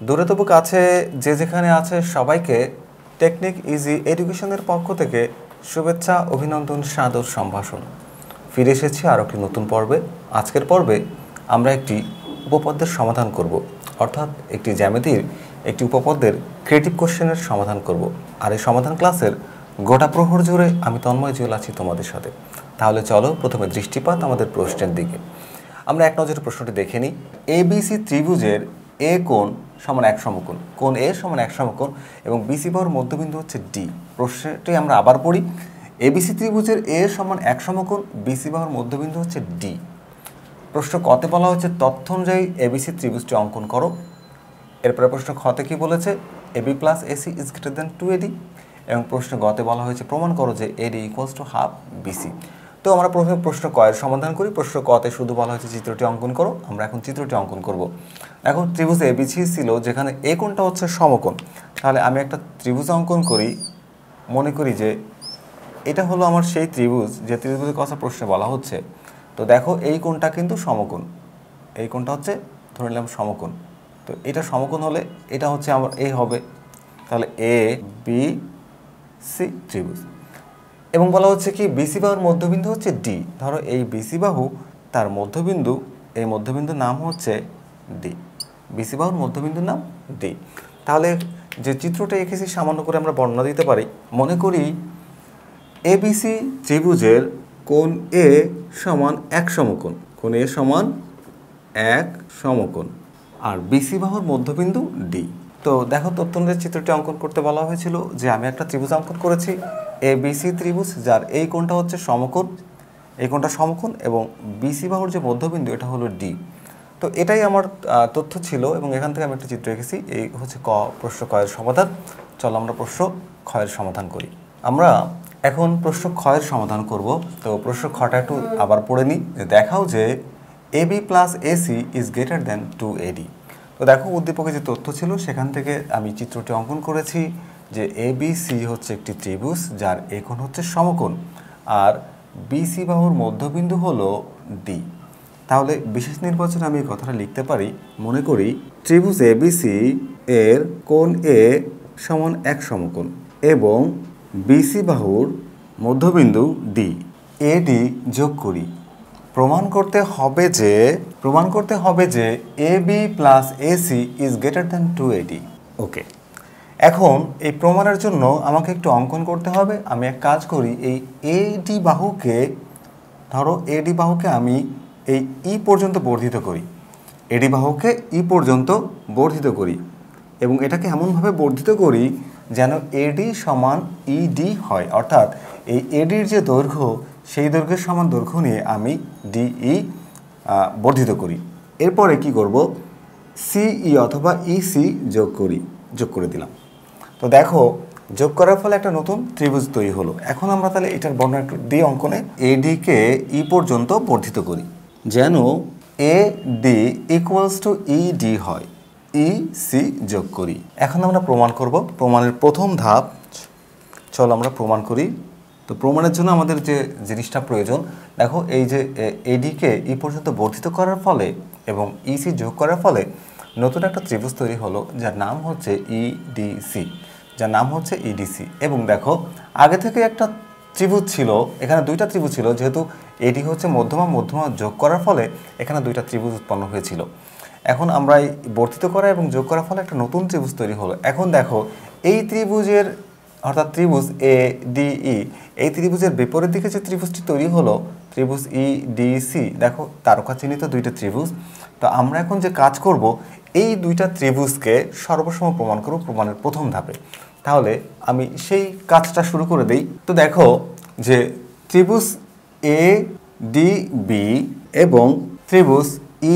দূরে তবু কাছে যে যেখানে আছে সবাইকে টেকনিক ইজি এডুকেশনের পক্ষ থেকে শুভেচ্ছা, অভিনন্দন, সাদর সম্ভাষণ। ফিরে এসেছি আরও একটি নতুন পর্বে। আজকের পর্বে আমরা একটি উপপাদ্যের সমাধান করব, অর্থাৎ একটি জ্যামিতির একটি উপপাদ্যের ক্রিয়েটিভ কোশ্চেনের সমাধান করব। আর এই সমাধান ক্লাসের গোটা প্রহর জুড়ে আমি তন্ময় জুয়েল আছি তোমাদের সাথে। তাহলে চলো প্রথমে দৃষ্টিপাত আমাদের প্রশ্নের দিকে। আমরা এক নজরে প্রশ্নটি দেখে নিই। এবিসি ত্রিভুজের এ কোণ সমান এক সমকোণ, কোণ এ সমান এক সমকোণ এবং বিসি বাহুর মধ্যবিন্দু হচ্ছে ডি। প্রশ্নটি আমরা আবার পড়ি। এবিসি ত্রিভুজের এ সমান এক সমকোণ, বিসি বাহুর মধ্যবিন্দু হচ্ছে ডি। প্রশ্ন কতে বলা হচ্ছে তথ্য অনুযায়ী এবিসি ত্রিভুজটি অঙ্কন করো। এরপরে প্রশ্ন খতে কি বলেছে, AB plus AC is greater than 2AD। এবং প্রশ্ন গতে বলা হয়েছে প্রমাণ করো যে AD equals to half BC. তো আমরা প্রথমে প্রশ্ন কয়ের সমাধান করি। প্রশ্ন কতে শুধু বলা হয়েছে চিত্রটি অঙ্কন করো। আমরা এখন চিত্রটি অঙ্কন করব। এখন ত্রিভুজ এবিসি ছিল, যেখানে এ কোণটা হচ্ছে সমকোণ। তাহলে আমি একটা ত্রিভুজ অঙ্কন করি। মনে করি যে এটা হলো আমার সেই ত্রিভুজ যে ত্রিভুজের কথা প্রশ্নে বলা হচ্ছে। তো দেখো এই কোণটা কিন্তু সমকোণ, এই কোণটা হচ্ছে ধরে নিলাম সমকোণ। তো এটা সমকোণ হলে এটা হচ্ছে আমার এ হবে। তাহলে এ বি সি ত্রিভুজ। এবং বলা হচ্ছে কি বিসি বাহুর মধ্যবিন্দু হচ্ছে ডি। ধরো এই বিসি বাহু, তার মধ্যবিন্দু, এই মধ্যবিন্দুর নাম হচ্ছে ডি। বিসি বাহুর মধ্যবিন্দুর নাম ডি। তাহলে যে চিত্রটা এঁকেছি সামান্য করে আমরা বর্ণনা দিতে পারি। মনে করি এবিসি ত্রিভুজের কোণ এ সমান এক সমকোণ, কোণ এ সমান এক সমকোণ, আর বিসি বাহুর মধ্যবিন্দু ডি। তো দেখো তথ্য অনুযায়ী চিত্রটি অঙ্কন করতে বলা হয়েছিল যে আমি একটা ত্রিভুজ অঙ্কন করেছি, এ বিসি ত্রিভুজ, যার এই কোণটা হচ্ছে সমকোণ, এই কোণটা সমকোণ এবং বিসি বাহুর যে মধ্যবিন্দু এটা হলো ডি। তো এটাই আমার তথ্য ছিল এবং এখান থেকে আমি একটা চিত্র এঁকেছি। এই হচ্ছে প্রশ্ন কয়ের সমাধান। চলো আমরা প্রশ্ন ক্ষয়ের সমাধান করি। আমরা এখন প্রশ্ন ক্ষয়ের সমাধান করব। তো প্রশ্ন খটা একটু আবার পড়ে নিই। দেখাও যে AB plus AC is greater than 2AD। তো দেখো উদ্দীপকে যে তথ্য ছিল সেখান থেকে আমি চিত্রটি অঙ্কন করেছি যে এবিসি হচ্ছে একটি ত্রিভুজ যার এ কোণ হচ্ছে সমকোণ আর বিসি বাহুর মধ্যবিন্দু হলো ডি। তাহলে বিশেষ নির্বাচনে আমি এই কথাটা লিখতে পারি। মনে করি ত্রিভুজ এবিসি এর কোণ এ সমান এক সমকোণ এবং বিসি বাহুর মধ্যবিন্দু ডি। এডি যোগ করি। প্রমাণ করতে হবে যে AB plus AC is greater than 2AD। Okay, এখন এই প্রমাণের জন্য আমাকে একটু অঙ্কন করতে হবে। আমি এক কাজ করি, এই এডি বাহুকে, ধরো এডি বাহুকে আমি এই ই পর্যন্ত বর্ধিত করি, এডি বাহুকে ই পর্যন্ত বর্ধিত করি এবং এটাকে এমনভাবে বর্ধিত করি যেন এডি সমান ইডি হয়। অর্থাৎ এই এডির যে দৈর্ঘ্য সেই দৈর্ঘ্যের সমান দৈর্ঘ্য নিয়ে আমি ডিই বর্ধিত করি। এরপরে কি করব, সিই অথবা ইসি যোগ করে দিলাম। তো দেখো যোগ করার ফলে একটা নতুন ত্রিভুজ তৈরি হলো। এখন আমরা তাহলে এটার বর্ণনা একটু ডি অঙ্কনে এডিকে ই পর্যন্ত বর্ধিত করি যেন A D equals to ED হয়। ই সি যোগ করি। এখন আমরা প্রমাণ করব। প্রমাণের প্রথম ধাপ, চলো আমরা প্রমাণ করি। তো প্রমাণের জন্য আমাদের যে জিনিসটা প্রয়োজন, দেখো এই যে এডিকে ই পর্যন্ত বর্ধিত করার ফলে এবং ইসি যোগ করার ফলে নতুন একটা ত্রিভুজ তৈরি হলো যার নাম হচ্ছে ইডিসি। এবং দেখো আগে থেকে একটা ত্রিভুজ ছিল, এখানে দুইটা ত্রিভুজ ছিল, যেহেতু এডি হচ্ছে মধ্যমা যোগ করার ফলে এখানে দুইটা ত্রিভুজ উৎপন্ন হয়েছিল। এখন আমরা এই বর্ধিত করা এবং যোগ করার ফলে একটা নতুন ত্রিভুজ তৈরি হলো। এখন দেখো এই ত্রিভুজের, অর্থাৎ ত্রিভুজ এ ডিই, এই ত্রিভুজের বিপরীত দিকে যে ত্রিভুজটি তৈরি হলো ত্রিভুজ ইডিসি, দেখো তারকা চিহ্নিত দুইটা ত্রিভুজ। তো আমরা এখন যে কাজ করব, এই দুইটা ত্রিভুজকে সর্বসম প্রমাণ করব প্রমাণের প্রথম ধাপে। তাহলে আমি সেই কাজটা শুরু করে দেই। তো দেখো যে ত্রিভুজ এ ডি বি এবং ত্রিভুজ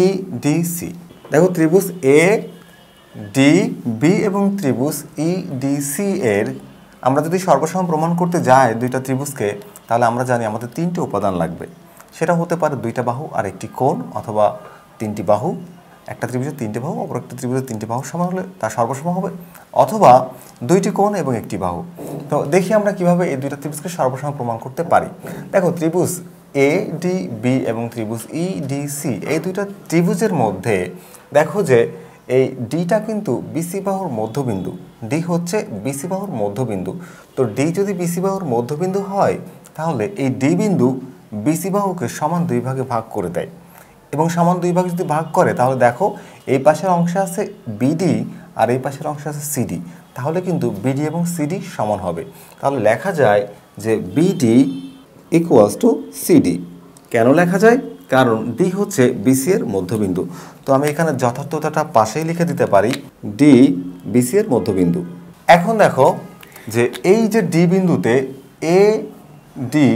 ইডিসি, দেখো ত্রিভুজ এ ডি বি এবং ত্রিভুজ ইডিসি এর আমরা যদি সর্বসম প্রমাণ করতে যাই দুইটা ত্রিভুজকে, তাহলে আমরা জানি আমাদের তিনটে উপাদান লাগবে। সেটা হতে পারে দুইটা বাহু আর একটি কোণ, অথবা তিনটি বাহু, একটা ত্রিভুজের তিনটে বাহু অপর একটা ত্রিভুজের তিনটে বাহু সমান হলে তার সর্বসম হবে, অথবা দুইটি কোণ এবং একটি বাহু। তো দেখি আমরা কিভাবে এই দুইটা ত্রিভুজকে সর্বসম প্রমাণ করতে পারি। দেখো ত্রিভুজ এ ডি বি এবং ত্রিভুজ ইডিসি, এই দুইটা ত্রিভুজের মধ্যে দেখো যে এই ডিটা কিন্তু বিসি বাহুর মধ্যবিন্দু, ডি হচ্ছে বিসি বাহুর মধ্যবিন্দু। তো ডি যদি বিসি বাহুর মধ্যবিন্দু হয় তাহলে এই ডি বিন্দু বিসি বাহুকে সমান দুই ভাগে ভাগ করে দেয়, এবং সমান দুই ভাগে যদি ভাগ করে তাহলে দেখো এই পাশের অংশে আছে বিডি আর এই পাশের অংশে আছে সিডি, তাহলে কিন্তু বিডি এবং সিডি সমান হবে। তাহলে লেখা যায় যে বিডি ইকুয়ালস টু সিডি। কেন লেখা যায়? কারণ ডি হচ্ছে বিসি এর মধ্যবিন্দু। তো আমি এখানে যথার্থতাটা পাশেই লিখে দিতে পারি, ডি বিসি এর মধ্যবিন্দু। এখন দেখো যে এই যে ডি বিন্দুতে এ ডি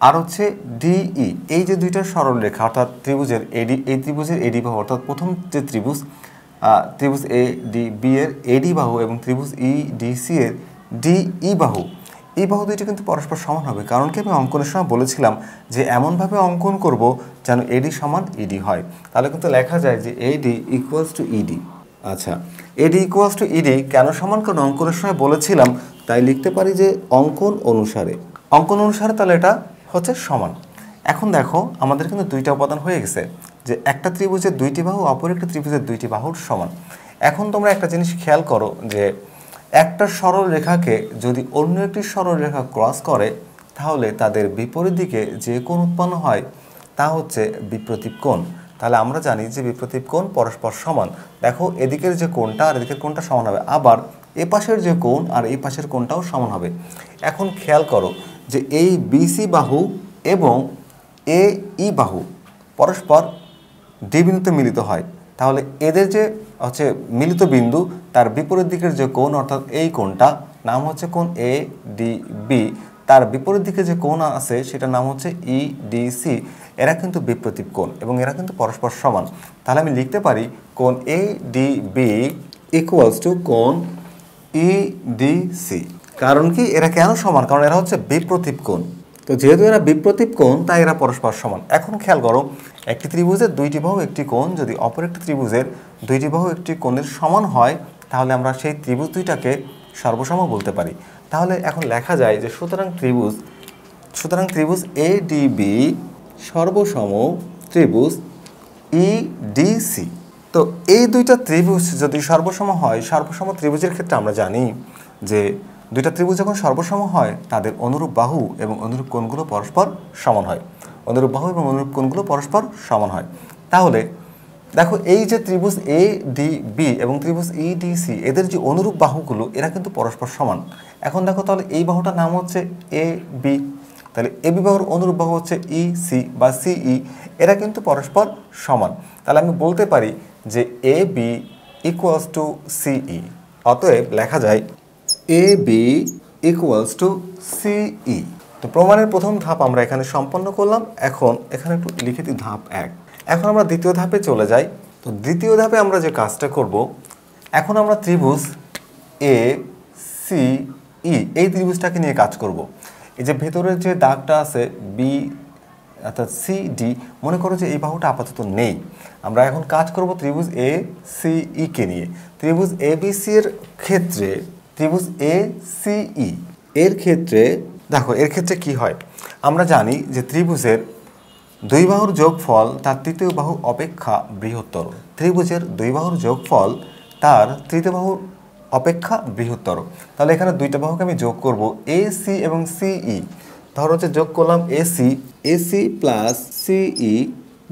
আর হচ্ছে ডিই, এই যে দুইটা সরলরেখা অর্থাৎ ত্রিভুজের এডি, এই ত্রিভুজের এডি বাহু অর্থাৎ প্রথম যে ত্রিভুজ এ ডি বি এর এডি বাহু এবং ত্রিভুজ ই ডি সি এর ডিই বাহু, এই বাহু দুইটা কিন্তু পরস্পর সমান হবে। কারণ কি আমি অঙ্কনের সময় বলেছিলাম যে এমনভাবে অঙ্কন করব যেন এডি সমান ইডি হয়। তাহলে কিন্তু লেখা যায় যে এডি ইকুয়ালস টু ইডি। আচ্ছা, এডি ইকুয়ালস টু ইডি কেন সমান? কারণ অঙ্কনের সময় বলেছিলাম, তাই লিখতে পারি যে অঙ্কন অনুসারে তাহলে এটা হচ্ছে সমান। এখন দেখো আমাদের কিন্তু দুইটা উপাদান হয়ে গেছে, যে একটা ত্রিভুজের দুইটি বাহু অপর একটা ত্রিভুজের দুইটি বাহুর সমান। এখন তোমরা একটা জিনিস খেয়াল করো যে একটা সরল রেখাকে যদি অন্য একটি সরল রেখা ক্রস করে তাহলে তাদের বিপরীত দিকে যে কোণ উৎপন্ন হয় তা হচ্ছে বিপ্রতীপ কোণ। তাহলে আমরা জানি যে বিপ্রতীপ কোণ পরস্পর সমান। দেখো এদিকের যে কোণটা আর এদিকের কোণটা সমান হবে, আবার এ পাশের যে কোণ আর এই পাশের কোণটাও সমান হবে। এখন খেয়াল করো যে এই বিসি বাহু এবং এই বাহু পরস্পর ডি বিন্দুতে মিলিত হয়, তাহলে এদের যে হচ্ছে মিলিত বিন্দু তার বিপরীত দিকের যে কোণ অর্থাৎ এই কোণটা নাম হচ্ছে কোণ এ ডি বি, তার বিপরীত দিকে যে কোণ আছে সেটার নাম হচ্ছে ই ডি সি। এরা কিন্তু বিপ্রতীপ কোণ এবং এরা কিন্তু পরস্পর সমান। তাহলে আমি লিখতে পারি কোণ A D B equals to কোণ ই ডি সি। কারণ কি এরা কেন সমান? কারণ এরা হচ্ছে বিপ্রতীপ কোণ। তো যেহেতু এরা বিপ্রতীপ কোণ তাই এরা পরস্পর সমান। এখন খেয়াল করো একটি ত্রিভুজের দুইটি বাহু একটি কোণ যদি অপর একটি ত্রিভুজের দুইটি বাহু একটি কোণের সমান হয় তাহলে আমরা সেই ত্রিভুজ দুইটাকে সর্বসম বলতে পারি। তাহলে এখন লেখা যায় যে সুতরাং ত্রিভুজ এ ডি বি সর্বসম ত্রিভুজ ই ডি সি। তো এই দুইটা ত্রিভুজ যদি সর্বসম হয়, সর্বসম ত্রিভুজের ক্ষেত্রে আমরা জানি যে দুইটা ত্রিভুজ যখন সর্বসম হয় তাদের অনুরূপ বাহু এবং অনুরূপ কোণগুলো পরস্পর সমান হয়, অনুরূপ বাহু এবং অনুরূপ কোণগুলো পরস্পর সমান হয়। তাহলে দেখো এই যে ত্রিভুজ এ ডি বি এবং ত্রিভুজ ই ডি সি এদের যে অনুরূপ বাহুগুলো এরা কিন্তু পরস্পর সমান। এখন দেখো তাহলে এই বাহুটার নাম হচ্ছে এ বি, তাহলে এ বি বাহুর অনুরূপ বাহু হচ্ছে ই সি বা সিই, এরা কিন্তু পরস্পর সমান। তাহলে আমি বলতে পারি যে এ বি ইকুয়ালস টু সিই। অতএব লেখা যায় এ বি ইকুয়ালস টু সিই। তো প্রমাণের প্রথম ধাপ আমরা এখানে সম্পন্ন করলাম। এখন এখানে একটু লিখে দিই ধাপ 1। এখন আমরা দ্বিতীয় ধাপে চলে যাই। তো দ্বিতীয় ধাপে আমরা যে কাজটা করব, এখন আমরা ত্রিভুজ এ সি ই এই ত্রিভুজটাকে নিয়ে কাজ করব। এই যে ভেতরের যে দাগটা আছে বি অর্থাৎ সি ডি, মনে করো যে এই বাহুটা আপাতত নেই। আমরা এখন কাজ করব ত্রিভুজ এ সি ই কে নিয়ে। ত্রিভুজ এ বি সি এর ক্ষেত্রে ত্রিভুজ এ সি ই এর ক্ষেত্রে দেখো এর ক্ষেত্রে কি হয়, আমরা জানি যে ত্রিভুজের দুই বাহুর যোগফল তার তৃতীয় বাহু অপেক্ষা বৃহত্তর। ত্রিভুজের দুই বাহুর যোগফল তার তৃতীয় বাহুর অপেক্ষা বৃহত্তর। তাহলে এখানে দুইটা বাহুকে আমি যোগ করব এ সি এবং সিই। ধরো হচ্ছে যোগ করলাম এসি প্লাস সিই,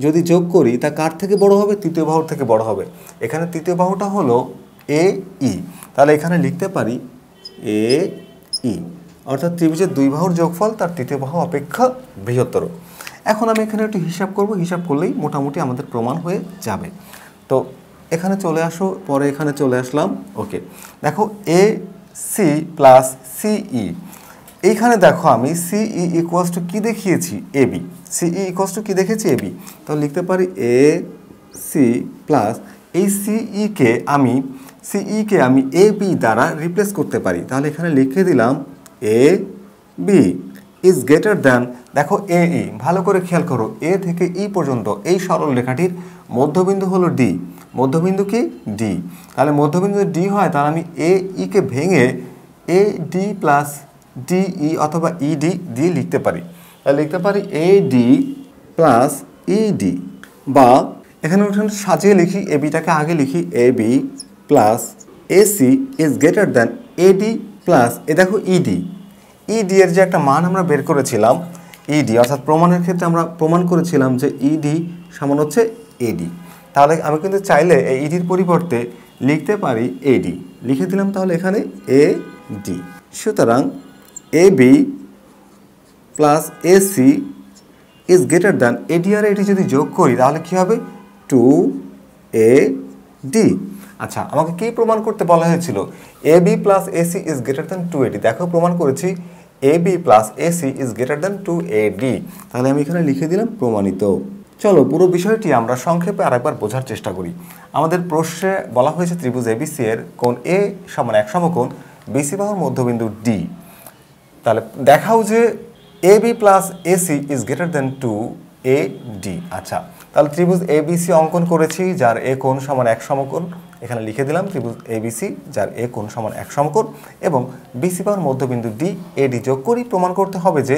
যদি যোগ করি তা কার থেকে বড় হবে? তৃতীয় বাহুর থেকে বড় হবে। এখানে তৃতীয় বাহুটা হলো এ ই, তাহলে এখানে লিখতে পারি এ ই, অর্থাৎ ত্রিভুজের দুই বাহুর যোগফল তার তৃতীয় বাহু অপেক্ষা বৃহত্তর। এখন আমি এখানে একটু হিসাব করব, হিসাব করলেই মোটামুটি আমাদের প্রমাণ হয়ে যাবে। তো এখানে চলে আসো, পরে এখানে চলে আসলাম। ওকে, দেখো এ সি প্লাস সিই, এইখানে দেখো আমি সিই ইকুয়ালস টু কী দেখিয়েছি? A B. সিই ইকুয়ালস টু কী দেখেছি? A B. তাহলে লিখতে পারি এ সি প্লাস এই সিইকে আমি এ বি দ্বারা রিপ্লেস করতে পারি। তাহলে এখানে লিখে দিলাম A B is greater than, দেখো এ ই, ভালো করে খেয়াল করো এ থেকে ই পর্যন্ত এই সরল রেখাটির মধ্যবিন্দু হলো ডি। মধ্যবিন্দু কি? ডি। তাহলে মধ্যবিন্দু ডি হয় তাহলে আমি এ ইকে ভেঙে এ ডি প্লাস ডিই অথবা ইডি দিয়ে লিখতে পারি। তাহলে লিখতে পারি এ ডি প্লাস ইডি, বা এখানে সাজিয়ে লিখি, এ বিটাকে আগে লিখি, A B plus AC is greater than AD plus দেখো ইডি। ইডি এর যে একটা মান আমরা বের করেছিলাম, ইডি অর্থাৎ প্রমাণের ক্ষেত্রে আমরা প্রমাণ করেছিলাম যে ইডি সমান হচ্ছে এডি। তাহলে আমি কিন্তু চাইলে এই ইডির পরিবর্তে লিখতে পারি এডি, লিখে দিলাম তাহলে এখানে এ ডি। সুতরাং A B plus AC is greater than AD আর এডি যদি যোগ করি তাহলে কী হবে, 2AD। আচ্ছা, আমাকে কি প্রমাণ করতে বলা হয়েছিল, AB plus AC is greater than 2AD। দেখো প্রমাণ করেছি AB plus AC is greater than 2AD। তাহলে আমি এখানে লিখে দিলাম প্রমাণিত। চলো পুরো বিষয়টি আমরা সংক্ষেপে আরেকবার বোঝার চেষ্টা করি। আমাদের প্রশ্নে বলা হয়েছে ত্রিভুজ ABC এর কোণ A সমান এক সমকোণ BC বাহুর মধ্যবিন্দু D। তাহলে দেখাও যে AB plus AC is greater than 2AD। আচ্ছা, তাহলে ত্রিভুজ ABC অঙ্কন করেছি যার এ কোণ সমান এক সমকোণ, এখানে লিখে দিলাম ত্রিভুজ ABC যার এ কোণ সমান এক সমকোণ এবং BC বাহুর মধ্যবিন্দু D AD যোগ করি। প্রমাণ করতে হবে যে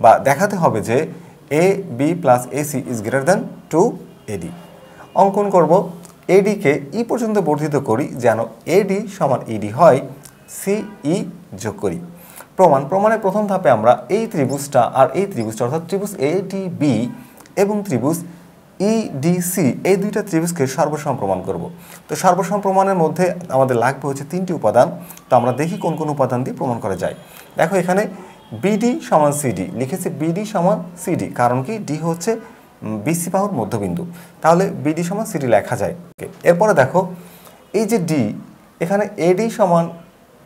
বা দেখাতে হবে যে AB plus AC is greater than 2AD। অঙ্কন করব, AD কে ই পর্যন্ত বর্ধিত করি যেন AD সমান ED হয়, CE যোগ করি। প্রমাণের প্রথম ধাপে আমরা এই ত্রিভুজটা আর এই ত্রিভুজটা অর্থাৎ ত্রিভুজ ADB এবং ত্রিভুজ EDC এই দুইটা ত্রিভুজকে সর্বসম প্রমাণ করব। তো সর্বসম প্রমাণের মধ্যে আমাদের লাগবে হচ্ছে 3টি উপাদান। তো আমরা দেখি কোন কোন উপাদান দিয়ে প্রমাণ করা যায়। দেখো এখানে BD সমান CD লিখেছি, BD সমান CD, কারণ কি D হচ্ছে BC বাহুর মধ্যবিন্দু, তাহলে BD সমান CD লেখা যায়। এরপরে দেখো এই যে D, এখানে AD সমান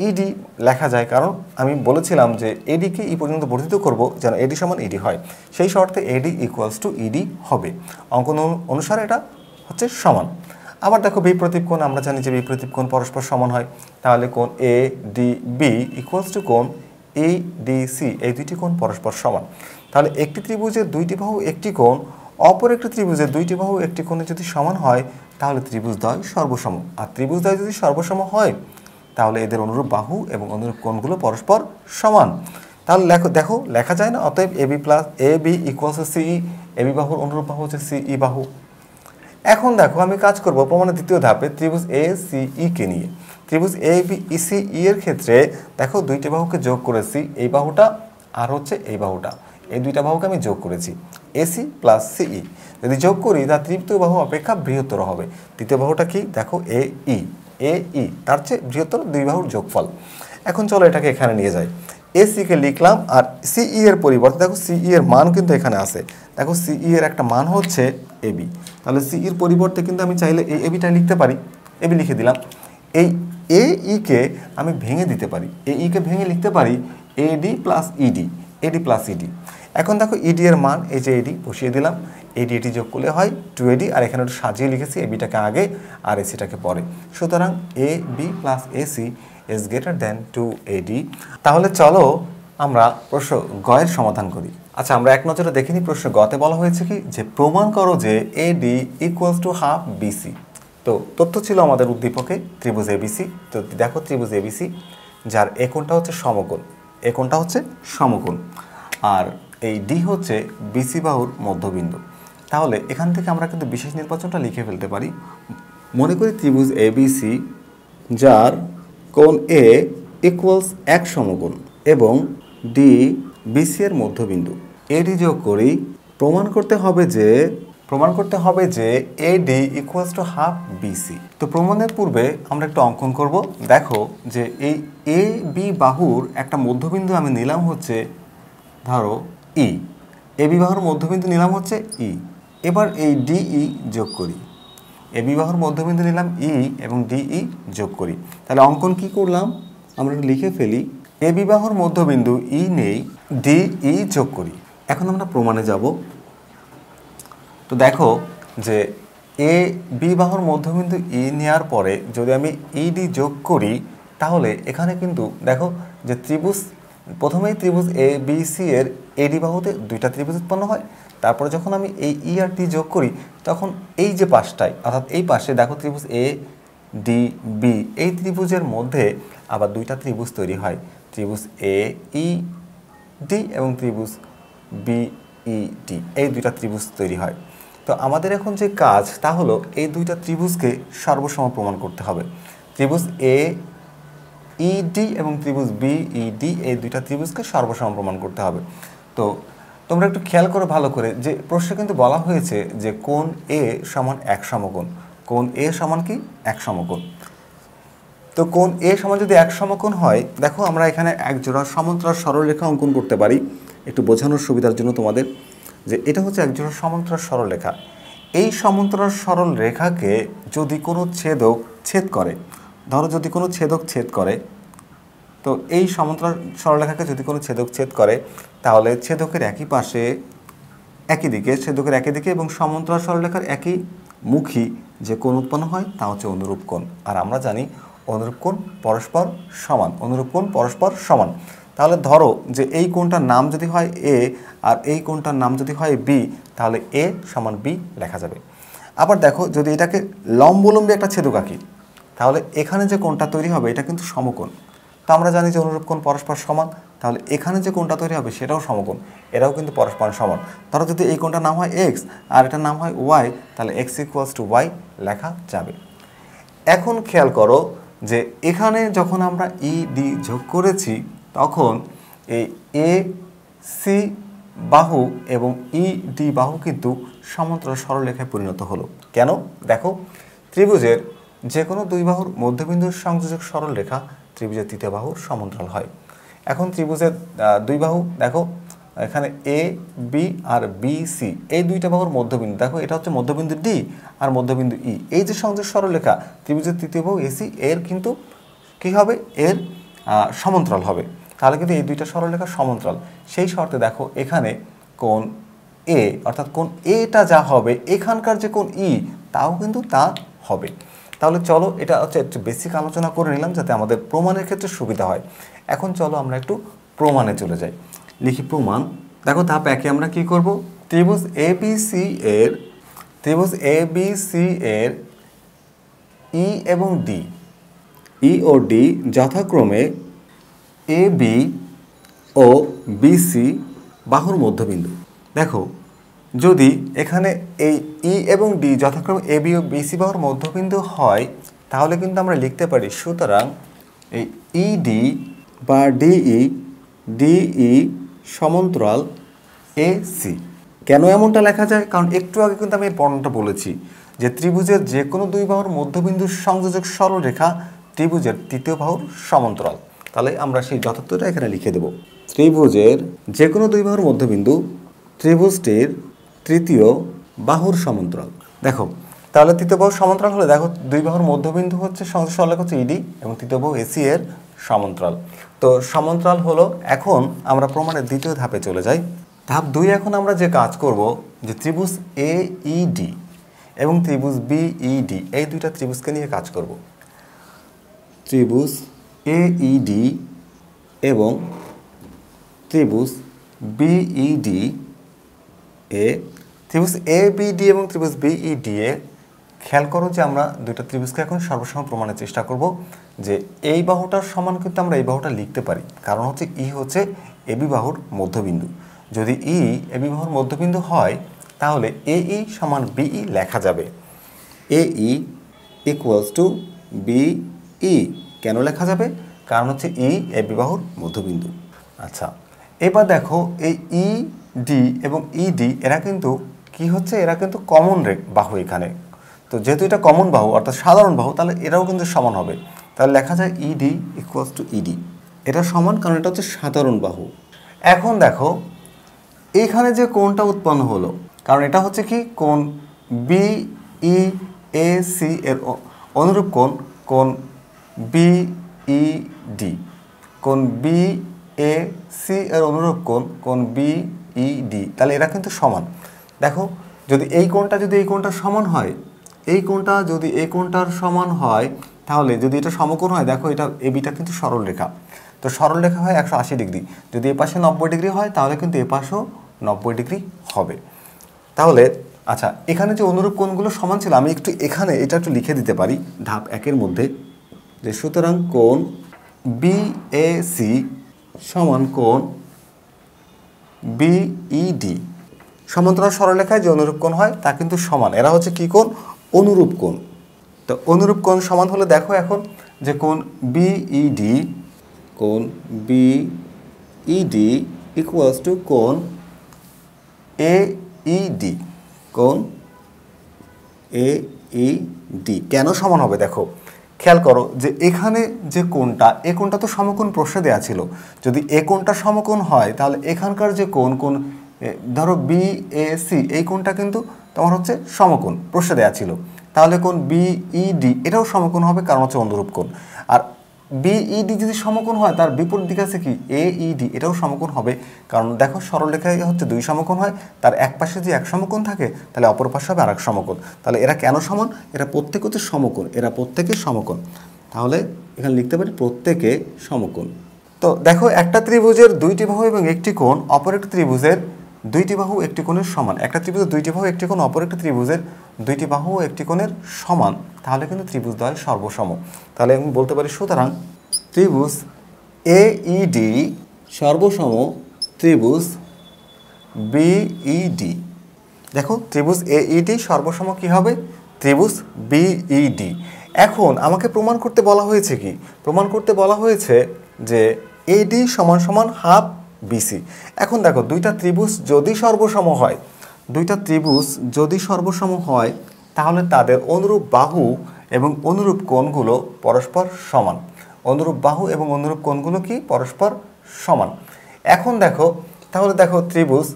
ED লেখা যায়, কারণ আমি বলেছিলাম যে AD কে ই পর্যন্ত বর্ধিত করব যেন AD সমান ED হয়, সেই শর্তে AD ইকুয়ালস টু ED হবে। অঙ্কন অনুসারে এটা হচ্ছে সমান। আবার দেখো বিপ্রতীপ কোণ, আমরা জানি যে বিপ্রতীপ কোণ পরস্পর সমান হয়, তাহলে কোণ ADB ইকুয়ালস টু কোণ EDC, এই দুইটি কোণ পরস্পর সমান। তাহলে একটি ত্রিভুজের দুইটি বাহু একটি কোণ, অপর একটি ত্রিভুজের দুইটি বাহু একটি কোণে যদি সমান হয় তাহলে ত্রিভুজদ্বয় সর্বসম। আর ত্রিভুজদ্বয় যদি সর্বসম হয় তাহলে এদের অনুরূপ বাহু এবং অনুরূপ কোণগুলো পরস্পর সমান। তাহলে দেখো লেখা যায় না, অতএব AB equals to CE, AB বাহুর অনুরূপ বাহু হচ্ছে CE বাহু। এখন দেখো আমি কাজ করব প্রমাণের দ্বিতীয় ধাপে ত্রিভুজ ACE কে নিয়ে। ত্রিভুজ ABCE এর ক্ষেত্রে দেখো দুইটি বাহুকে যোগ করেছি, এই বাহুটা আর হচ্ছে এই বাহুটা, এই দুইটা বাহুকে আমি যোগ করেছি, AC প্লাস CE। যদি যোগ করি তা তৃতীয় বাহু অপেক্ষা বৃহত্তর হবে। তৃতীয় বাহুটা কি, দেখো AE, তার চেয়ে বৃহত্তর দুই বাহুর যোগফল। এখন চলো এটাকে এখানে নিয়ে যাই, AC কে লিখলাম আর CE এর পরিবর্তে দেখো CE এর মান কিন্তু এখানে আছে। দেখো CE এর একটা মান হচ্ছে AB, তাহলে CE এর পরিবর্তে কিন্তু আমি চাইলে এই ABটা লিখতে পারি, AB লিখে দিলাম। এই AE কে আমি ভেঙে দিতে পারি, AE কে ভেঙে লিখতে পারি AD প্লাস ED। এখন দেখো ED এর মান এই যে AD বসিয়ে দিলাম, AD যোগ করলে হয় 2AD, আর এখানে একটু সাজিয়ে লিখেছি ABটাকে আগে আর ACটাকে পরে। সুতরাং AB plus AC is greater than 2AD। তাহলে চলো আমরা প্রশ্ন গ এর সমাধান করি। আচ্ছা, আমরা এক নজরে দেখে নিই প্রশ্ন গতে বলা হয়েছে কি, যে প্রমাণ করো যে AD equals to half BC। তো তথ্য ছিল আমাদের উদ্দীপকে ত্রিভুজ ABC। তো দেখো ত্রিভুজ ABC যার এ কোণটা হচ্ছে সমকোণ, এ কোণটা হচ্ছে সমকোণ, আর এই D হচ্ছে BC বাহুর মধ্যবিন্দু। তাহলে এখান থেকে আমরা কিন্তু বিশেষ নির্বাচনটা লিখে ফেলতে পারি। মনে করি ত্রিভুজ ABC যার কোণ A ইকুয়ালস এক সমকোণ এবং D BC এর মধ্যবিন্দু, AD যোগ করি। প্রমাণ করতে হবে যে AD equals to half BC। তো প্রমাণের পূর্বে আমরা একটু অঙ্কন করব। দেখো যে এই AB বাহুর একটা মধ্যবিন্দু আমি নিলাম হচ্ছে ধরো E, AB বাহুর মধ্যবিন্দু নিলাম হচ্ছে E। এবার এই DE যোগ করি, AB বাহুর মধ্যবিন্দু নিলাম E এবং DE যোগ করি। তাহলে অঙ্কন কি করলাম, আমরা লিখে ফেলি AB বাহুর মধ্যবিন্দু E নেই, DE যোগ করি। এখন আমরা প্রমাণে যাব। তো দেখো যে AB বাহুর মধ্যবিন্দু E নেওয়ার পরে যদি আমি ED যোগ করি তাহলে এখানে কিন্তু দেখো যে প্রথমেই ত্রিভুজ ABC এর AD বাহুতে দুইটা ত্রিভুজ উৎপন্ন হয়। তারপরে যখন আমি এই E আর D যোগ করি তখন এই যে পাশটায় অর্থাৎ এই পাশে দেখো ত্রিভুজ ADB, এই ত্রিভুজের মধ্যে আবার দুইটা ত্রিভুজ তৈরি হয়, ত্রিভুজ AED এবং ত্রিভুজ BED, এই দুইটা ত্রিভুজ তৈরি হয়। তো আমাদের এখন যে কাজ তা হলো এই দুইটা ত্রিভুজকে সর্বসম প্রমাণ করতে হবে। ত্রিভুজ এ ইডি এবং ত্রিভুজ বি ইডি এই দুইটা ত্রিভুজকে সর্বসম প্রমাণ করতে হবে। তো তোমরা একটু খেয়াল করো ভালো করে যে প্রশ্নে কিন্তু বলা হয়েছে যে কোণ এ সমান এক সমকোণ। কোণ এ সমান কি? এক সমকোণ। তো কোণ এ সমান যদি এক সমকোণ হয়, দেখো আমরা এখানে এক জোড়া সমান্তরাল সরলরেখা অঙ্কন করতে পারি একটু বোঝানোর সুবিধার জন্য তোমাদের, যে এটা হচ্ছে এক জোড়া সমান্তরাল সরলরেখা। এই সমান্তরাল সরল রেখাকে যদি কোনো ছেদক ছেদ করে, ধরো যদি কোনো ছেদক ছেদ করে, তো এই সমান্তরাল সরলরেখাকে যদি কোনো ছেদক ছেদ করে, তাহলে ছেদকের একই পাশে একই দিকে, ছেদকের একই দিকে এবং সমান্তরাল সরলরেখার একই মুখী যে কোণ উৎপন্ন হয় তা হচ্ছে অনুরূপ কোণ। আর আমরা জানি অনুরূপ কোণ পরস্পর সমান, অনুরূপ কোণ পরস্পর সমান। তাহলে ধরো যে এই কোণটার নাম যদি হয় এ আর এই কোণটার নাম যদি হয় বি, তাহলে এ সমান বি লেখা যাবে। আবার দেখো যদি এটাকে লম্বলম্বী একটা ছেদক আঁকি, তাহলে এখানে যে কোণটা তৈরি হবে এটা কিন্তু সমকোণ। তো আমরা জানি যে অনুরূপ কোণ পরস্পর সমান, তাহলে এখানে যে কোণটা তৈরি হবে সেটাও সমকোণ, এরাও কিন্তু পরস্পর সমান। ধরো যদি এই কোণটার নাম হয় এক্স আর এটার নাম হয় ওয়াই, তাহলে এক্স ইকুয়ালস টু ওয়াই লেখা যাবে। এখন খেয়াল করো যে এখানে যখন আমরা ই ডি যোগ করেছি, তখন এই এ সি বাহু এবং ই ডি বাহু কিন্তু সমান্তরাল সরলরেখায় পরিণত হলো। কেন? দেখো ত্রিভুজের যে কোনো দুই বাহুর মধ্যবিন্দুর সংযোজক সরলরেখা ত্রিভুজের তৃতীয় বাহুর সমান্তরাল হয়। এখন ত্রিভুজের দুই বাহু দেখো, এখানে A B R B C এই দুইটা বাহুর মধ্যবিন্দু, দেখো এটা হচ্ছে মধ্যবিন্দু ডি আর মধ্যবিন্দু ই। এই যে সংযোগ সরলরেখা ত্রিভুজের তৃতীয় বাহু এসি এর কিন্তু কী হবে? এর সমান্তরাল হবে। তাহলে কিন্তু এই দুইটা সরলরেখা সমান্তরাল। সেই শর্তে দেখো এখানে কোণ এ অর্থাৎ কোণ এটা যা হবে, এখানকার যে কোণ ই তাও কিন্তু তা হবে। তাহলে চলো এটা হচ্ছে একটু বেসিক আলোচনা করে নিলাম যাতে আমাদের প্রমাণের ক্ষেত্রে সুবিধা হয়। এখন চলো আমরা একটু প্রমাণে চলে যাই। লিখি প্রমাণ। দেখো ধাপ একে আমরা কি করব? ত্রিভুজ এবিসি এর ই এবং ডি, ই ও ডি যথাক্রমে এ বি ও বিসি বাহুর মধ্যবিন্দু। দেখো যদি এখানে এই ই এবং ডি যথাক্রমে এ বি ও বিসি বাহুর মধ্যবিন্দু হয়, তাহলে কিন্তু আমরা লিখতে পারি সুতরাং এই ইডি বা ডিই সমান্তরাল এসি। কেন এমনটা লেখা যায়? কারণ একটু আগে কিন্তু আমি এই বর্ণনাটা বলেছি যে ত্রিভুজের যে কোনো দুই বাহুর মধ্যবিন্দুর সংযোজক সরলরেখা ত্রিভুজের তৃতীয় বাহুর সমান্তরাল। তাহলে আমরা সেই যথার্থটা এখানে লিখে দেব। ত্রিভুজের যে কোনো দুই বাহুর মধ্যবিন্দু ত্রিভুজটির তৃতীয় বাহুর সমান্তরাল। দেখো তাহলে তৃতীয় বাহুর সমান্তরাল হলে দেখো দুই বাহুর মধ্যবিন্দু হচ্ছে সংযোজক সরলরেখা হচ্ছে ইডি এবং তৃতীয় বাহু এসি এর সমান্তরাল। তো সমান্তরাল হলো। এখন আমরা প্রমাণের দ্বিতীয় ধাপে চলে যাই। ধাপ 2 এখন আমরা যে কাজ করব যে ত্রিভুজ এ ইডি এবং ত্রিভুজ বি ইডি এই দুইটা ত্রিভুজকে নিয়ে কাজ করব। ত্রিভুজ এ ইডি এবং ত্রিভুজ বিইডি এ, ত্রিভুজ এ বিডি এবং ত্রিভুজ বিইডি এ খেয়াল করো যে আমরা দুইটা ত্রিভুজকে এখন সর্বসম প্রমাণের চেষ্টা করব যে এই বাহুটার সমান কিন্তু আমরা এই বাহুটা লিখতে পারি, কারণ হচ্ছে ই হচ্ছে এবি বাহুর মধ্যবিন্দু। যদি ই এবি বাহুর মধ্যবিন্দু হয় তাহলে এই সমান বিই লেখা যাবে। এই ইকুয়ালস টু বিই কেন লেখা যাবে? কারণ হচ্ছে ই এবি বাহুর মধ্যবিন্দু। আচ্ছা এবার দেখো এই ই ডি এবং ইডি এরা কিন্তু কি হচ্ছে? এরা কিন্তু কমন বাহু এখানে। তো যেহেতু এটা কমন বাহু অর্থাৎ সাধারণ বাহু, তাহলে এরাও কিন্তু সমান হবে। তাহলে লেখা যায় ইডি ইকুয়ালস টু ইডি। এটা সমান কারণ এটা হচ্ছে সাধারণ বাহু। এখন দেখো এইখানে যে কোণটা উৎপন্ন হলো, কারণ এটা হচ্ছে কি কোণ বিইএসি এর অনুরূপ কোণ বিইডি, কোণ বিএসি এর অনুরূপ কোণ বিইডি। তাহলে এরা কিন্তু সমান। দেখো যদি এই কোণটা সমান হয়, এই কোণটা যদি এই কোণটার সমান হয়, তাহলে যদি এটা সমকোণ হয়, দেখো এটা এবিটা কিন্তু সরলরেখা। তো সরলরেখা হয় 180 ডিগ্রি। যদি এ পাশে 90 ডিগ্রি হয় তাহলে কিন্তু এ পাশেও 90 ডিগ্রি হবে। তাহলে আচ্ছা এখানে যে অনুরূপ কোণগুলো সমান ছিল, আমি একটু এখানে এটা একটু লিখে দিতে পারি ধাপ 1-এর মধ্যে, যে সুতরাং কোণ বিএসি সমান কোণ বিইডি সমান্তরাল সরলরেখায় যে অনুরূপ কোণ হয় তা কিন্তু সমান, এরা হচ্ছে কি কোণ? অনুরূপ কোণ। তো অনুরূপ কোণ সমান হলে দেখো এখন যে কোণ বিইডি, কোণ বিইডি ইকুয়ালস টু কোণ এইডি, কোণ এইডি কেন সমান হবে? দেখো খেয়াল করো যে এখানে যে কোণটা, এই কোণটা তো সমকোণ প্রশ্নে দেওয়া ছিল। যদি এই কোণটা সমকোণ হয় তাহলে এখানকার যে কোণ ধরো বিএসি, এই কোণটা কিন্তু তোমার হচ্ছে সমকোণ প্রশ্নে দেওয়া ছিল। তাহলে কোণ বিইডি এটাও সমকোণ হবে, কারণ হচ্ছে অনুরূপ কোণ। আর বিইডি যদি সমকোণ হয় তার বিপরীত দিকে আছে কি এইডি, এটাও সমকোণ হবে। কারণ দেখো সরলরেখায় হচ্ছে দুই সমকোণ হয়, তার এক পাশে যদি এক সমকোণ থাকে তাহলে অপর পাশে হবে আরেক সমকোণ। তাহলে এরা কেন সমান? এরা প্রত্যেকে হচ্ছে সমকোণ, এরা প্রত্যেকে সমকোণ। তাহলে এখানে লিখতে পারি প্রত্যেকে সমকোণ। তো দেখো একটা ত্রিভুজের দুইটি বাহু এবং একটি কোণ অপর একটি ত্রিভুজের দুইটি বাহু একটি কোণের সমান। একটা ত্রিভুজের দুইটি বাহু একটি কোণ অপর একটি ত্রিভুজের দুইটি বাহু একটি কোণের সমান, তাহলে কিন্তু ত্রিভুজদ্বয় সর্বসম। তাহলে আমি বলতে পারি সুতরাং ত্রিভুজ এইডি সর্বসম ত্রিভুজ বিইডি। দেখো ত্রিভুজ এইডি সর্বসম কি হবে? ত্রিভুজ বিইডি। এখন আমাকে প্রমাণ করতে বলা হয়েছে কি? প্রমাণ করতে বলা হয়েছে যে এডি সমান সমান হাফ বিসি। এখন দেখো দুইটা ত্রিভুজ যদি সর্বসম হয়, দুইটা ত্রিভুজ যদি সর্বসম হয় তাহলে তাদের অনুরূপ বাহু এবং অনুরূপ কোণগুলো পরস্পর সমান। অনুরূপ বাহু এবং অনুরূপ কোণগুলো কি? পরস্পর সমান। এখন দেখো তাহলে দেখো ত্রিভুজ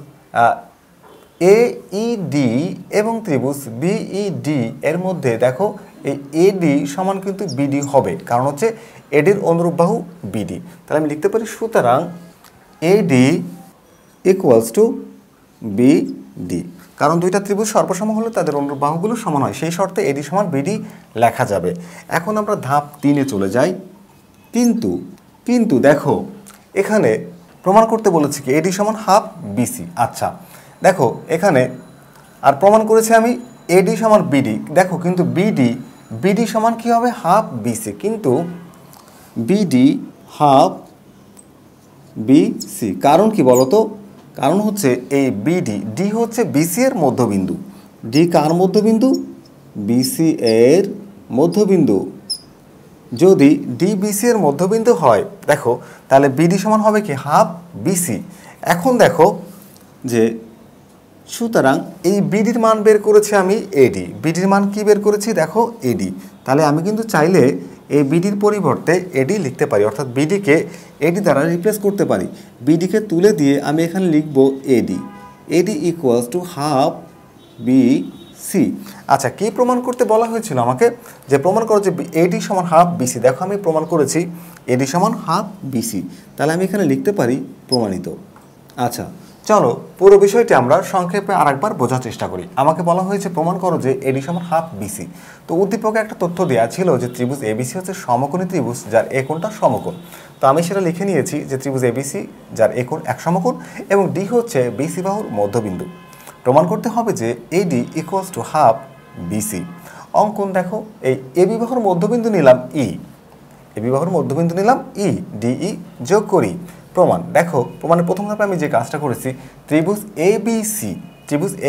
এইডি এবং ত্রিভুজ বিইডি এর মধ্যে দেখো এই এডি সমান কিন্তু বিডি হবে, কারণ হচ্ছে এডির অনুরূপ বাহু বিডি। তাহলে আমি লিখতে পারি সুতরাং এডি ইকুয়ালস টু বিডি, কারণ দুইটা ত্রিভুজ সর্বসম হলে তাদের অনুরূপ বাহুগুলো সমান হয়, সেই শর্তে এডি সমান বিডি লেখা যাবে। এখন আমরা ধাপ 3-এ চলে যাই। কিন্তু দেখো এখানে প্রমাণ করতে বলেছি কি এডি সমান হাফ বিসি। আচ্ছা দেখো এখানে আর প্রমাণ করেছি আমি এডি সমান বিডি। দেখো কিন্তু বিডি সমান কি হবে? হাফ বিসি, কিন্তু বিডি হাফ বিসি। কারণ কি বলতো? কারণ হচ্ছে এই ডি হচ্ছে বিসি এর মধ্যবিন্দু। ডি কার মধ্যবিন্দু? বিসি এর মধ্যবিন্দু। যদি ডি বিসি এর মধ্যবিন্দু হয় দেখো তাহলে বিডি সমান হবে কি? Half BC. এখন দেখো যে সুতরাং এই বিডির মান বের করেছি আমি এডি। বিডির মান কি বের করেছি? দেখো এডি। তাহলে আমি কিন্তু চাইলে এই বিডির পরিবর্তে এডি লিখতে পারি, অর্থাৎ বিডিকে এডি দ্বারা রিপ্লেস করতে পারি। বিডিকে তুলে দিয়ে আমি এখানে লিখব এডি। এডি ইকুয়ালস টু হাফ বিসি। আচ্ছা কি প্রমাণ করতে বলা হয়েছিল আমাকে? যে প্রমাণ করো যে এডি সমান হাফ বিসি। দেখো আমি প্রমাণ করেছি এডি সমান হাফ বিসি। তাহলে আমি এখানে লিখতে পারি প্রমাণিত। আচ্ছা চলো পুরো বিষয়টি আমরা সংক্ষেপে আরেকবার বোঝার চেষ্টা করি। আমাকে বলা হয়েছে প্রমাণ করো যে এডি সমান হাফ বিসি। তো উদ্দীপকে একটা তথ্য দেওয়া ছিল যে ত্রিভুজ এবিসি হচ্ছে সমকোণী ত্রিভুজ যার এ কোণটা সমকোণ। তো আমি সেটা লিখে নিয়েছি যে ত্রিভুজ এবিসি যার এ কোণ এক সমকোণ এবং ডি হচ্ছে বিসি বাহুর মধ্যবিন্দু। প্রমাণ করতে হবে যে AD equals to half BC. অঙ্কন দেখো এই এবি বাহুর মধ্যবিন্দু নিলাম ই, এবি বাহুর মধ্যবিন্দু নিলাম ই, ডিই যোগ করি। প্রমাণ দেখো প্রমাণের প্রথম ধাপে আমি যে কাজটা করেছি ত্রিভুজ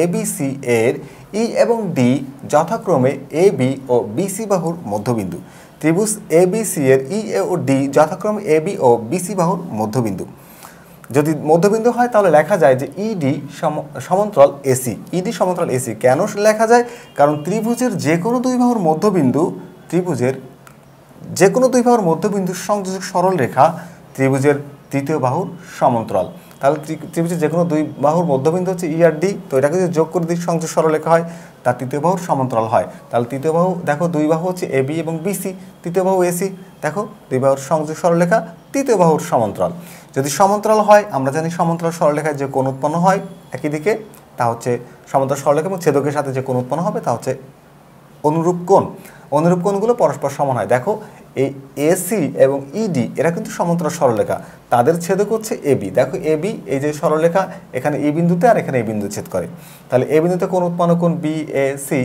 এবিসি এর ই এবং ডি যথাক্রমে এবি ও বিসি বাহুর মধ্যবিন্দু। ত্রিভুজ এবিসি এর ই ও ডি যথাক্রমে এবি ও বিসি বাহুর মধ্যবিন্দু। যদি মধ্যবিন্দু হয় তাহলে লেখা যায় যে ইডি সমান্তরাল এসি। ইডি সমান্তরাল এসি কেন লেখা যায়? কারণ ত্রিভুজের যে কোনো দুই বাহুর মধ্যবিন্দু, ত্রিভুজের যে কোনো দুই বাহুর মধ্যবিন্দুর সংযোজক সরল রেখা ত্রিভুজের তৃতীয় বাহুর সমান্তরাল। তাহলে ত্রিভুজের যে কোনো দুই বাহুর মধ্যবিন্দু হচ্ছে ই আর ডি, তো এটাকে যদি যোগ করে দিই সংযোগ সরলরেখা হয় তার তৃতীয় বাহুর সমান্তরাল হয়। তাহলে তৃতীয় বাহু দেখো দুই বাহু হচ্ছে এ বি এবং বিসি, তৃতীয় বাহু এসি। দেখো দুই বাহুর সংযোগ সরলরেখা তৃতীয় বাহুর সমান্তরাল। যদি সমান্তরাল হয় আমরা জানি সমান্তরাল সরলরেখায় যে কোণ উৎপন্ন হয় একই দিকে তা হচ্ছে সমান্তরাল সরলরেখা এবং ছেদকের সাথে যে কোণ উৎপন্ন হবে তা হচ্ছে অনুরূপ কোণ। অনুরূপ কোণগুলো পরস্পর সমান হয়। দেখো এই এসি এবং ইডি এরা কিন্তু সমান্তরাল সরলরেখা, তাদের ছেদক হচ্ছে এবি। দেখো এবি এই যে সরলরেখা এখানে ই বিন্দুতে আর এখানে এই বিন্দু ছেদ করে, তাহলে এ বিন্দুতে কোণ উৎপন্ন কোণ বিএসি,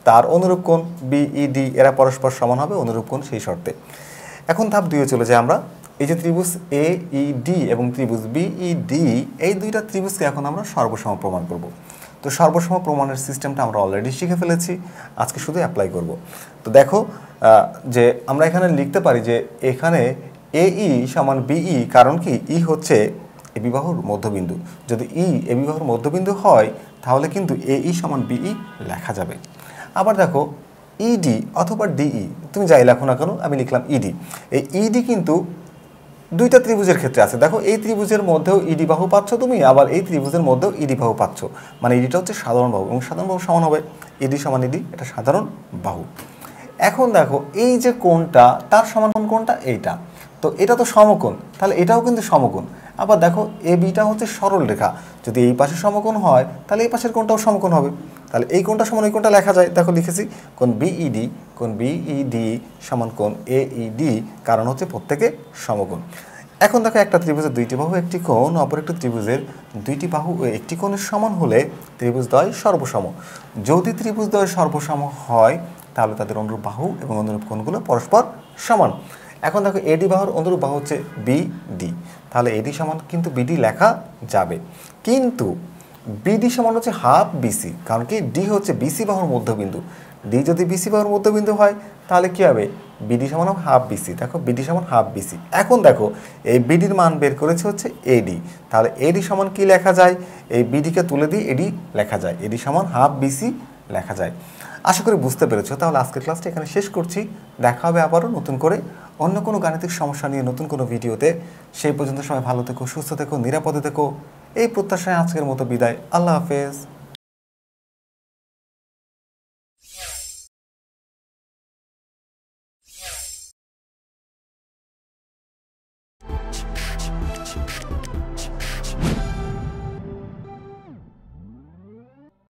তার অনুরূপ কোণ বিইডি এরা পরস্পর সমান হবে অনুরূপ কোণ সেই শর্তে। এখন ধাপ 2-এ চলে যাই আমরা। এই যে ত্রিভুজ এ ই ডি এবং ত্রিভুজ বি ই ডি, এই দুইটা ত্রিভুজকে এখন আমরা সর্বসম প্রমাণ করব। তো সর্বসম প্রমাণের সিস্টেমটা আমরা অলরেডি শিখে ফেলেছি, আজকে শুধু অ্যাপ্লাই করব। তো দেখো যে আমরা এখানে লিখতে পারি যে এখানে এ ই সমান বিই, কারণ কি ই হচ্ছে এ বি বাহুর মধ্যবিন্দু। যদি ই এ বি বাহুর মধ্যবিন্দু হয় তাহলে কিন্তু এ ই সমান বিই লেখা যাবে। আবার দেখো ইডি অথবা ডিই, তুমি যাই লেখো না কেন, আমি লিখলাম ইডি। এই ইডি কিন্তু দুইটা ত্রিভুজের ক্ষেত্রে আছে। দেখো এই ত্রিভুজের মধ্যেও ইডি বাহু পাচ্ছ তুমি, আবার এই ত্রিভুজের মধ্যেও ইডি বাহু পাচ্ছ। মানে ইডিটা হচ্ছে সাধারণ বাহু এবং সাধারণ বাহু সমান হবে ইডি সমান ইডি, এটা সাধারণ বাহু। এখন দেখো এই যে কোণটা তার সমান কোণটা এইটা, তো এটা তো সমকোণ, তাহলে এটাও কিন্তু সমকোণ। আবার দেখো এ বিটা হচ্ছে সরল রেখা, যদি এই পাশে সমকোণ হয় তাহলে এই পাশের কোণটাও সমকোণ হবে। তাহলে এই কোণটা সমান এই কোণটা লেখা যায়। দেখো লিখেছি কোণ বিইডি, কোণ বিইডি সমান কোণ এইডি, কারণ হচ্ছে প্রত্যেকে সমকোণ। এখন দেখো একটা ত্রিভুজের দুইটি বাহু একটি কোণ, অপর একটি ত্রিভুজের দুইটি বাহু একটি কোণের সমান হলে ত্রিভুজদ্বয় সর্বসম। যদি ত্রিভুজদ্বয় সর্বসম হয় তাহলে তাদের অনুরূপ বাহু এবং অনুরূপ কোণগুলো পরস্পর সমান। এখন দেখো এডি বাহুর অনুরূপ বাহু হচ্ছে বিডি, তাহলে এডি সমান কিন্তু বিডি লেখা যাবে, কিন্তু বিডি সমান হচ্ছে হাফ বিসি, কারণ কি ডি হচ্ছে বিসি বাহুর মধ্যবিন্দু। ডি যদি বিসি বাহুর মধ্যবিন্দু হয় তাহলে কি হবে, বিডি সমান হাফ বিসি। দেখো বিডি সমান হাফ বিসি। এখন দেখো এই বিডির মান বের করেছে হচ্ছে এডি, তাহলে এডি সমান কি লেখা যায়, এই বিডিকে তুলে দিয়ে এডি লেখা যায়, এডি সমান হাফ বিসি লেখা যায়। আশা করি বুঝতে পেরেছো। তাহলে আজকের ক্লাসটা এখানে শেষ করছি, দেখা হবে আবারও নতুন করে অন্য কোনো গাণিতিক সমস্যা নিয়ে নতুন কোনো ভিডিওতে। সেই পর্যন্ত সবাই ভালো থেকো, সুস্থ থেকো, নিরাপদে থেকো, এই প্রত্যাশায় আজকের মতো বিদায়। আল্লাহ হাফেজ।